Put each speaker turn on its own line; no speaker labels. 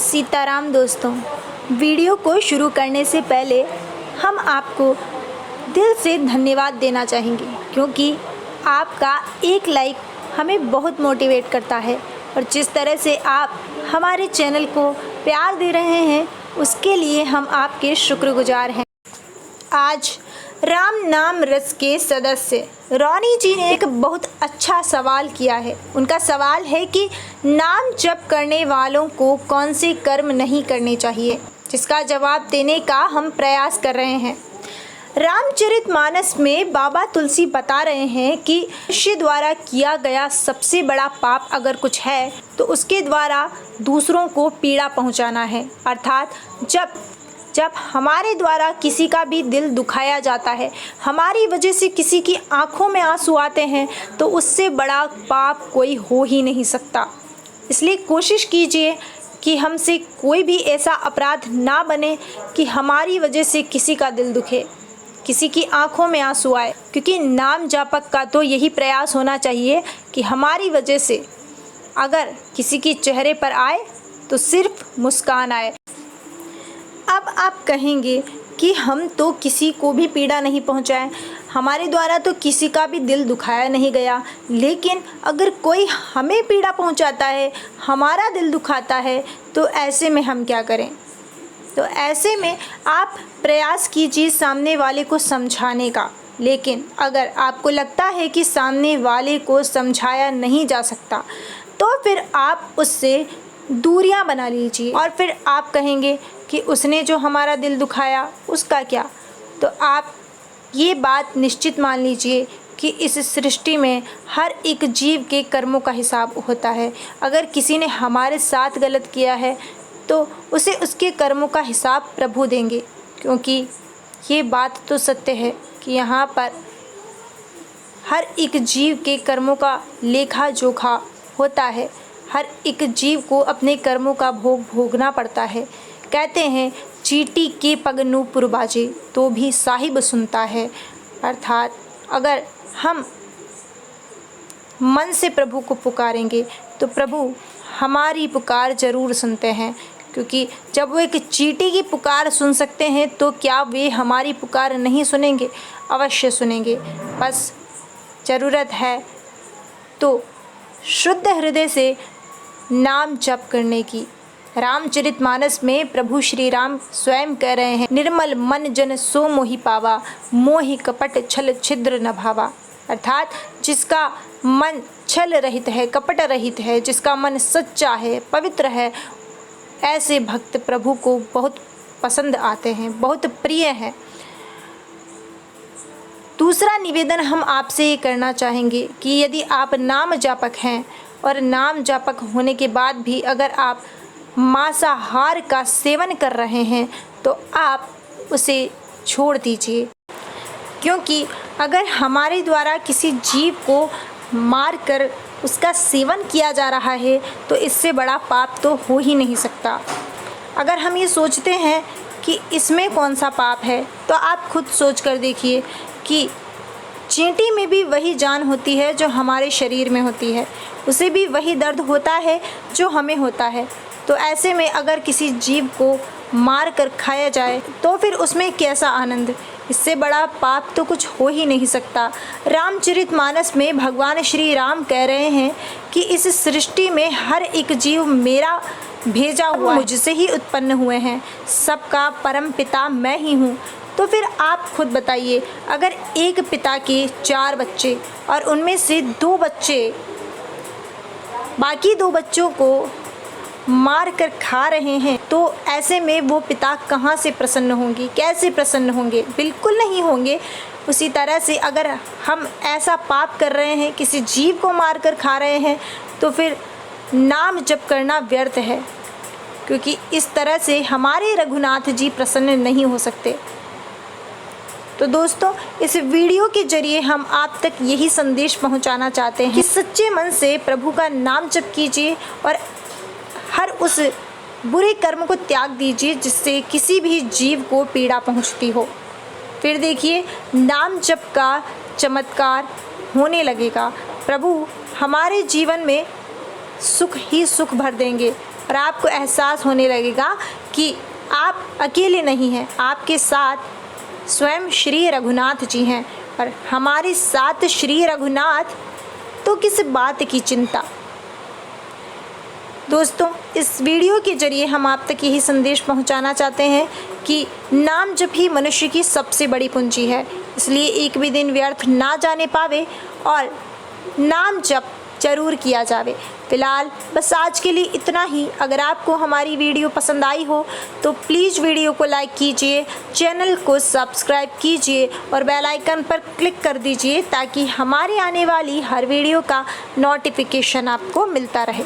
सीताराम दोस्तों, वीडियो को शुरू करने से पहले हम आपको दिल से धन्यवाद देना चाहेंगे क्योंकि आपका एक लाइक हमें बहुत मोटिवेट करता है और जिस तरह से आप हमारे चैनल को प्यार दे रहे हैं उसके लिए हम आपके शुक्रगुजार हैं। आज राम नाम रस के सदस्य रोनी जी ने एक बहुत अच्छा सवाल किया है। उनका सवाल है कि नाम जप करने वालों को कौन से कर्म नहीं करने चाहिए, जिसका जवाब देने का हम प्रयास कर रहे हैं। रामचरितमानस में बाबा तुलसी बता रहे हैं कि मनुष्य द्वारा किया गया सबसे बड़ा पाप अगर कुछ है तो उसके द्वारा दूसरों को पीड़ा पहुंचाना है। अर्थात जब हमारे द्वारा किसी का भी दिल दुखाया जाता है, हमारी वजह से किसी की आंखों में आंसू आते हैं, तो उससे बड़ा पाप कोई हो ही नहीं सकता। इसलिए कोशिश कीजिए कि हमसे कोई भी ऐसा अपराध ना बने कि हमारी वजह से किसी का दिल दुखे, किसी की आंखों में आंसू आए, क्योंकि नाम जापक का तो यही प्रयास होना चाहिए कि हमारी वजह से अगर किसी के चेहरे पर आए तो सिर्फ मुस्कान आए। अब आप कहेंगे कि हम तो किसी को भी पीड़ा नहीं पहुंचाएं, हमारे द्वारा तो किसी का भी दिल दुखाया नहीं गया, लेकिन अगर कोई हमें पीड़ा पहुंचाता है, हमारा दिल दुखाता है, तो ऐसे में हम क्या करें? तो ऐसे में आप प्रयास कीजिए सामने वाले को समझाने का। लेकिन अगर आपको लगता है कि सामने वाले को समझाया नहीं जा सकता, तो फिर आप उससे दूरियां बना लीजिए और फिर आप कहेंगे कि उसने जो हमारा दिल दुखाया उसका क्या। तो आप ये बात निश्चित मान लीजिए कि इस सृष्टि में हर एक जीव के कर्मों का हिसाब होता है। अगर किसी ने हमारे साथ गलत किया है तो उसे उसके कर्मों का हिसाब प्रभु देंगे, क्योंकि ये बात तो सत्य है कि यहाँ पर हर एक जीव के कर्मों का लेखा जोखा होता है। हर एक जीव को अपने कर्मों का भोग भोगना पड़ता है। कहते हैं चींटी के पग नूपुर बाजे तो भी साहिब सुनता है। अर्थात अगर हम मन से प्रभु को पुकारेंगे तो प्रभु हमारी पुकार ज़रूर सुनते हैं, क्योंकि जब वो एक चींटी की पुकार सुन सकते हैं तो क्या वे हमारी पुकार नहीं सुनेंगे? अवश्य सुनेंगे। बस ज़रूरत है तो शुद्ध हृदय से नाम जप करने की। रामचरितमानस में प्रभु श्री राम स्वयं कह रहे हैं, निर्मल मन जन सो मोहि पावा, मोहि कपट छल छिद्र न भावा। अर्थात जिसका मन छल रहित है, कपट रहित है, जिसका मन सच्चा है, पवित्र है, ऐसे भक्त प्रभु को बहुत पसंद आते हैं, बहुत प्रिय हैं। दूसरा निवेदन हम आपसे ये करना चाहेंगे कि यदि आप नाम जापक हैं और नाम जापक होने के बाद भी अगर आप मांसाहार का सेवन कर रहे हैं तो आप उसे छोड़ दीजिए, क्योंकि अगर हमारे द्वारा किसी जीव को मारकर उसका सेवन किया जा रहा है तो इससे बड़ा पाप तो हो ही नहीं सकता। अगर हम ये सोचते हैं कि इसमें कौन सा पाप है, तो आप खुद सोच कर देखिए कि चींटी में भी वही जान होती है जो हमारे शरीर में होती है, उसे भी वही दर्द होता है जो हमें होता है। तो ऐसे में अगर किसी जीव को मार कर खाया जाए तो फिर उसमें कैसा आनंद? इससे बड़ा पाप तो कुछ हो ही नहीं सकता। रामचरितमानस में भगवान श्री राम कह रहे हैं कि इस सृष्टि में हर एक जीव मेरा भेजा हुआ, मुझसे ही उत्पन्न हुए हैं, सबका परम पिता मैं ही हूँ। तो फिर आप खुद बताइए, अगर एक पिता के 4 बच्चे और उनमें से 2 बच्चे बाकी 2 बच्चों को मार कर खा रहे हैं, तो ऐसे में वो पिता कहाँ से प्रसन्न होंगे? कैसे प्रसन्न होंगे? बिल्कुल नहीं होंगे। उसी तरह से अगर हम ऐसा पाप कर रहे हैं, किसी जीव को मार कर खा रहे हैं, तो फिर नाम जप करना व्यर्थ है, क्योंकि इस तरह से हमारे रघुनाथ जी प्रसन्न नहीं हो सकते। तो दोस्तों, इस वीडियो के जरिए हम आप तक यही संदेश पहुंचाना चाहते हैं कि सच्चे मन से प्रभु का नाम जप कीजिए और हर उस बुरे कर्म को त्याग दीजिए जिससे किसी भी जीव को पीड़ा पहुंचती हो। फिर देखिए नाम जप का चमत्कार होने लगेगा। प्रभु हमारे जीवन में सुख ही सुख भर देंगे। और आपको एहसास होने लगेगा कि आप अकेले नहीं हैं, आपके साथ स्वयं श्री रघुनाथ जी हैं। और हमारे साथ श्री रघुनाथ तो किस बात की चिंता। दोस्तों, इस वीडियो के जरिए हम आप तक यही संदेश पहुंचाना चाहते हैं कि नाम जप ही मनुष्य की सबसे बड़ी पूंजी है, इसलिए एक भी दिन व्यर्थ ना जाने पावे और नाम जप जरूर किया जावे। फिलहाल बस आज के लिए इतना ही। अगर आपको हमारी वीडियो पसंद आई हो तो प्लीज़ वीडियो को लाइक कीजिए, चैनल को सब्सक्राइब कीजिए और बेल आइकन पर क्लिक कर दीजिए ताकि हमारे आने वाली हर वीडियो का नोटिफिकेशन आपको मिलता रहे।